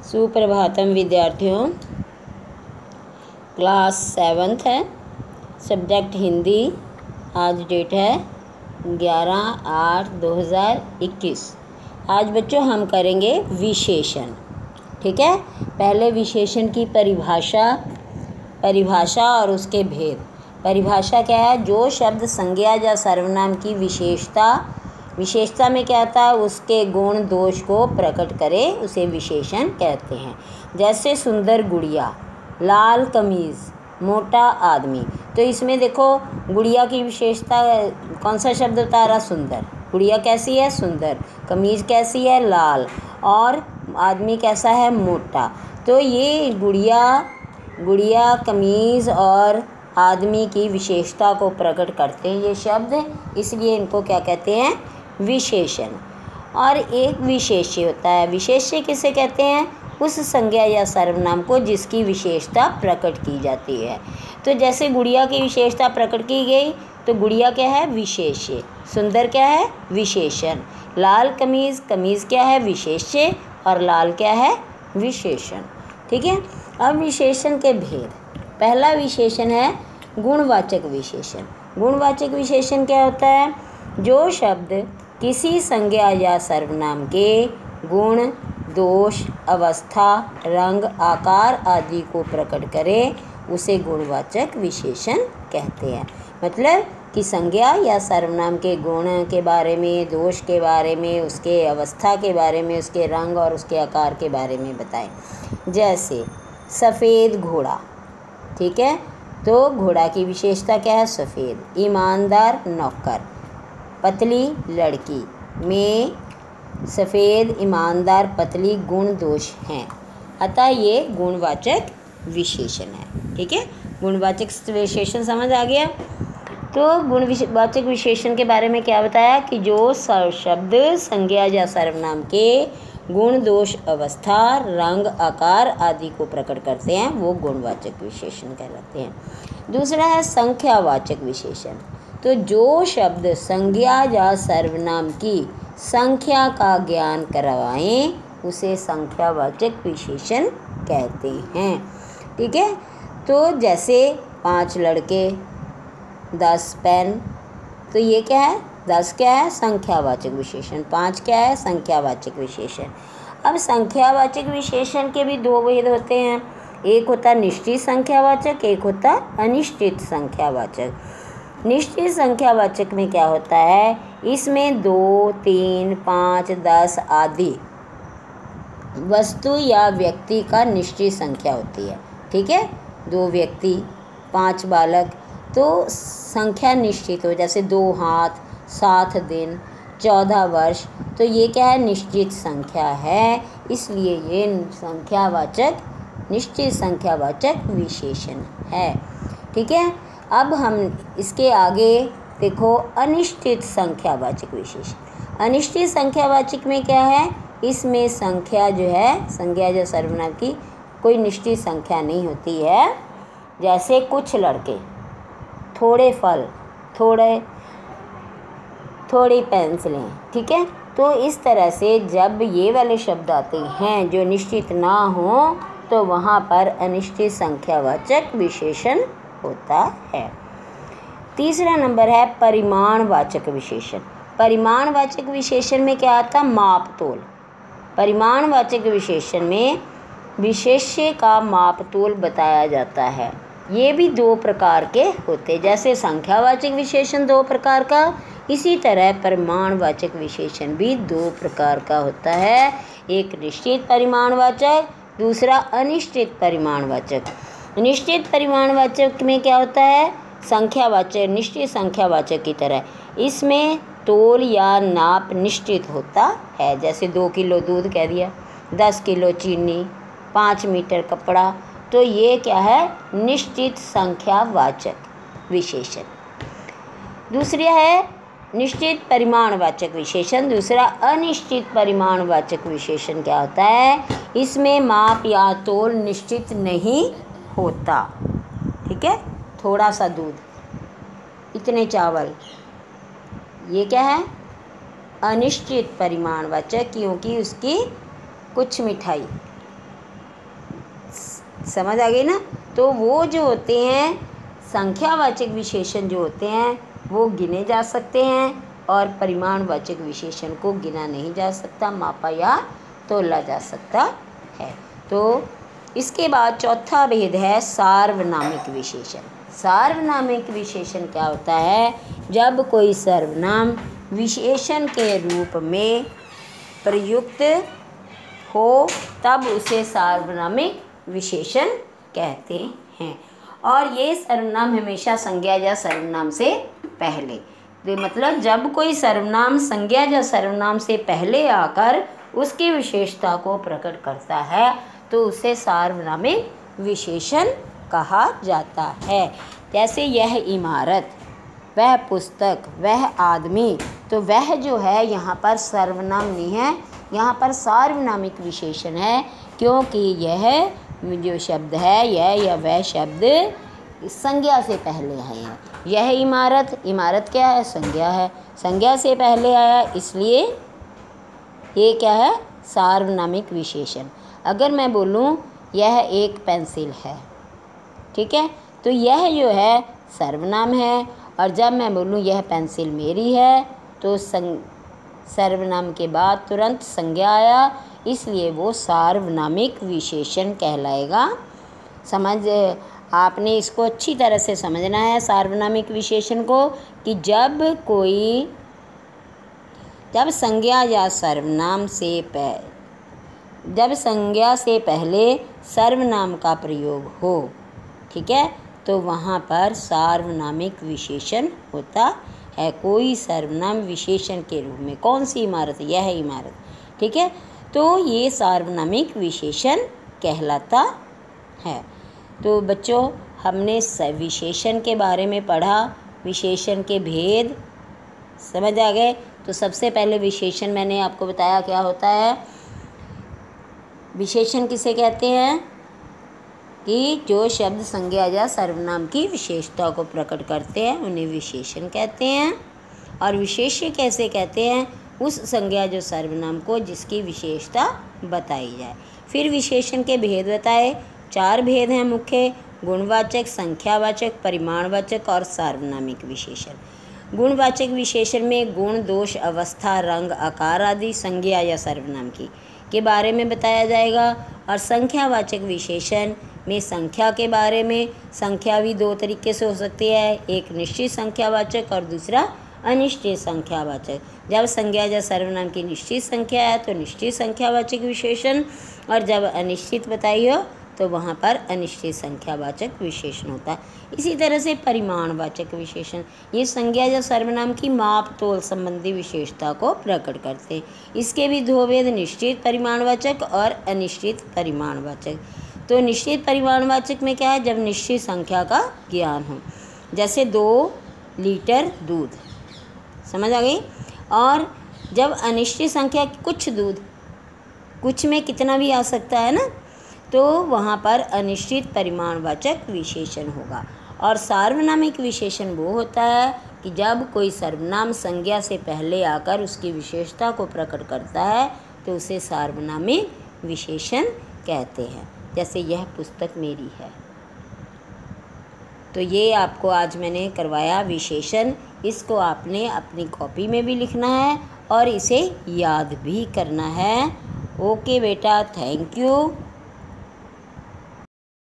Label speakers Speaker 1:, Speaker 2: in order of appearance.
Speaker 1: सुप्रभातम विद्यार्थियों। Class 7th है, subject Hindi. आज डेट है 11/8/2021। आज बच्चों हम करेंगे विशेषण। ठीक है, पहले विशेषण की परिभाषा और उसके भेद। परिभाषा क्या है? जो शब्द संज्ञा या सर्वनाम की विशेषता में क्या आता है, उसके गुण दोष को प्रकट करे उसे विशेषण कहते हैं। जैसे सुंदर गुड़िया, लाल कमीज़, मोटा आदमी। तो इसमें देखो गुड़िया की विशेषता कौन सा शब्द बता रहा? सुंदर। गुड़िया कैसी है? सुंदर। कमीज़ कैसी है? लाल। और आदमी कैसा है? मोटा। तो ये गुड़िया कमीज़ और आदमी की विशेषता को प्रकट करते हैं ये शब्द, इसलिए इनको क्या कहते हैं? विशेषण। और एक विशेष्य होता है। विशेष्य किसे कहते हैं? उस संज्ञा या सर्वनाम को जिसकी विशेषता प्रकट की जाती है। तो जैसे गुड़िया की विशेषता प्रकट की गई तो गुड़िया क्या है? विशेष्य। सुंदर क्या है? विशेषण। लाल कमीज़ क्या है? विशेष्य। और लाल क्या है? विशेषण। ठीक है। अब विशेषण के भेद। पहला विशेषण है गुणवाचक विशेषण। गुणवाचक विशेषण क्या होता है? जो शब्द किसी संज्ञा या सर्वनाम के गुण, दोष, अवस्था, रंग, आकार आदि को प्रकट करे उसे गुणवाचक विशेषण कहते हैं। मतलब कि संज्ञा या सर्वनाम के गुण के बारे में, दोष के बारे में, उसके अवस्था के बारे में, उसके रंग और उसके आकार के बारे में बताएं। जैसे सफ़ेद घोड़ा। ठीक है, तो घोड़ा की विशेषता क्या है? सफ़ेद। ईमानदार नौकर। पतली लड़की में सफ़ेद, ईमानदार, पतली गुण दोष हैं, अतः ये गुणवाचक विशेषण है। ठीक है, गुणवाचक विशेषण समझ आ गया। तो गुणवाचक विशेषण के बारे में क्या बताया कि जो शब्द संज्ञा या सर्वनाम के गुण, दोष, अवस्था, रंग, आकार आदि को प्रकट करते हैं वो गुणवाचक विशेषण कहलाते हैं। दूसरा है संख्यावाचक विशेषण। तो जो शब्द संज्ञा या सर्वनाम की संख्या का ज्ञान करवाएं उसे संख्यावाचक विशेषण कहते हैं। ठीक है, तो जैसे 5 लड़के, 10 पेन। तो ये क्या है? 10 क्या है? संख्यावाचक विशेषण। 5 क्या है? संख्यावाचक विशेषण। अब संख्यावाचक विशेषण के भी 2 भेद होते हैं। एक होता निश्चित संख्यावाचक, एक होता अनिश्चित संख्यावाचक। निश्चित संख्यावाचक में क्या होता है? इसमें 2, 3, 5, 10 आदि वस्तु या व्यक्ति का निश्चित संख्या होती है। ठीक है, 2 व्यक्ति, 5 बालक, तो संख्या निश्चित हो। जैसे 2 हाथ, 7 दिन, 14 वर्ष। तो ये क्या है? निश्चित संख्या है, इसलिए ये निश्चित संख्यावाचक विशेषण है। ठीक है, अब हम इसके आगे देखो अनिश्चित संख्यावाचक विशेषण। अनिश्चित संख्यावाचक में क्या है? इसमें संख्या जो है, संज्ञा या सर्वनाम की कोई निश्चित संख्या नहीं होती है। जैसे कुछ लड़के, थोड़े फल, थोड़ी पेंसिलें। ठीक है, तो इस तरह से जब ये वाले शब्द आते हैं जो निश्चित ना हो तो वहाँ पर अनिश्चित संख्यावाचक विशेषण होता है। तीसरा नंबर है परिमाणवाचक विशेषण। परिमाणवाचक विशेषण में क्या आता? माप तोल। परिमाणवाचक विशेषण में विशेष्य का माप तोल बताया जाता है। ये भी 2 प्रकार के होते हैं। जैसे संख्यावाचक विशेषण 2 प्रकार का, इसी तरह परिमाणवाचक विशेषण भी 2 प्रकार का होता है। एक निश्चित परिमाणवाचक, दूसरा अनिश्चित परिमाणवाचक। निश्चित परिमाणवाचक में क्या होता है? संख्यावाचक, निश्चित संख्यावाचक की तरह इसमें तोल या नाप निश्चित होता है। जैसे 2 किलो दूध कह दिया, 10 किलो चीनी, 5 मीटर कपड़ा। तो ये क्या है? निश्चित संख्यावाचक विशेषण। दूसरा है निश्चित परिमाणवाचक विशेषण। दूसरा अनिश्चित परिमाणवाचक विशेषण क्या होता है? इसमें माप या तोल निश्चित नहीं होता। ठीक है, थोड़ा सा दूध, इतने चावल, ये क्या है? अनिश्चित परिमाणवाचक, क्योंकि उसकी कुछ मिठाई समझ आ गई ना। तो वो जो होते हैं संख्यावाचक विशेषण जो होते हैं वो गिने जा सकते हैं, और परिमाणवाचक विशेषण को गिना नहीं जा सकता, मापा या तोला जा सकता है। तो इसके बाद चौथा भेद है सार्वनामिक विशेषण। सार्वनामिक विशेषण क्या होता है? जब कोई सर्वनाम विशेषण के रूप में प्रयुक्त हो तब उसे सार्वनामिक विशेषण कहते हैं। और ये सर्वनाम हमेशा संज्ञा या सर्वनाम से पहले, तो मतलब जब कोई सर्वनाम संज्ञा या सर्वनाम से पहले आकर उसकी विशेषता को प्रकट करता है तो उसे सार्वनामिक विशेषण कहा जाता है। जैसे यह इमारत, वह पुस्तक, वह आदमी, तो वह जो है यहाँ पर सर्वनाम नहीं है, यहाँ पर सार्वनामिक विशेषण है, क्योंकि यह जो शब्द है यह या वह शब्द संज्ञा से पहले है। यह इमारत, इमारत क्या है? संज्ञा है, संज्ञा से पहले आया, इसलिए ये क्या है? सार्वनामिक विशेषण। अगर मैं बोलूँ यह एक पेंसिल है, ठीक है, तो यह जो है सर्वनाम है, और जब मैं बोलूँ यह पेंसिल मेरी है तो सर्वनाम के बाद तुरंत संज्ञा आया, इसलिए वो सार्वनामिक विशेषण कहलाएगा। समझ, आपने इसको अच्छी तरह से समझना है सार्वनामिक विशेषण को, कि जब संज्ञा या सर्वनाम से जब संज्ञा से पहले सर्वनाम का प्रयोग हो, ठीक है, तो वहाँ पर सार्वनामिक विशेषण होता है। कोई सर्वनाम विशेषण के रूप में, कौन सी इमारत? यह इमारत, ठीक है, तो ये सार्वनामिक विशेषण कहलाता है। तो बच्चों, हमने विशेषण के बारे में पढ़ा, विशेषण के भेद समझ आ गए। तो सबसे पहले विशेषण मैंने आपको बताया क्या होता है। विशेषण किसे कहते हैं? कि जो शब्द संज्ञा या सर्वनाम की विशेषता को प्रकट करते हैं उन्हें विशेषण कहते हैं। और विशेष्य कैसे कहते हैं? उस संज्ञा जो सर्वनाम को जिसकी विशेषता बताई जाए। फिर विशेषण के भेद बताए। 4 भेद हैं मुख्य: गुणवाचक, संख्यावाचक, परिमाणवाचक और सार्वनामिक विशेषण। गुणवाचक विशेषण में गुण, दोष, अवस्था, रंग, आकार आदि संज्ञा या सर्वनाम की के बारे में बताया जाएगा। और संख्यावाचक विशेषण में संख्या के बारे में, संख्या भी 2 तरीके से हो सकती है, एक निश्चित संख्यावाचक और दूसरा अनिश्चित संख्यावाचक। जब संज्ञा या सर्वनाम की निश्चित संख्या है तो निश्चित संख्यावाचक विशेषण, और जब अनिश्चित बताई हो तो वहाँ पर अनिश्चित संख्यावाचक विशेषण होता है। इसी तरह से परिमाणवाचक विशेषण, ये संज्ञा या सर्वनाम की माप तोल संबंधी विशेषता को प्रकट करते हैं। इसके भी 2 भेद: निश्चित परिमाणवाचक और अनिश्चित परिमाणवाचक। तो निश्चित परिमाणवाचक में क्या है? जब निश्चित संख्या का ज्ञान हो, जैसे 2 लीटर दूध, समझ आ गई। और जब अनिश्चित संख्या कुछ दूध, कुछ में कितना भी आ सकता है ना, तो वहाँ पर अनिश्चित परिमाणवाचक विशेषण होगा। और सार्वनामिक विशेषण वो होता है कि जब कोई सर्वनाम संज्ञा से पहले आकर उसकी विशेषता को प्रकट करता है तो उसे सार्वनामिक विशेषण कहते हैं। जैसे यह पुस्तक मेरी है। तो ये आपको आज मैंने करवाया विशेषण। इसको आपने अपनी कॉपी में भी लिखना है और इसे याद भी करना है। ओके बेटा, थैंक यू।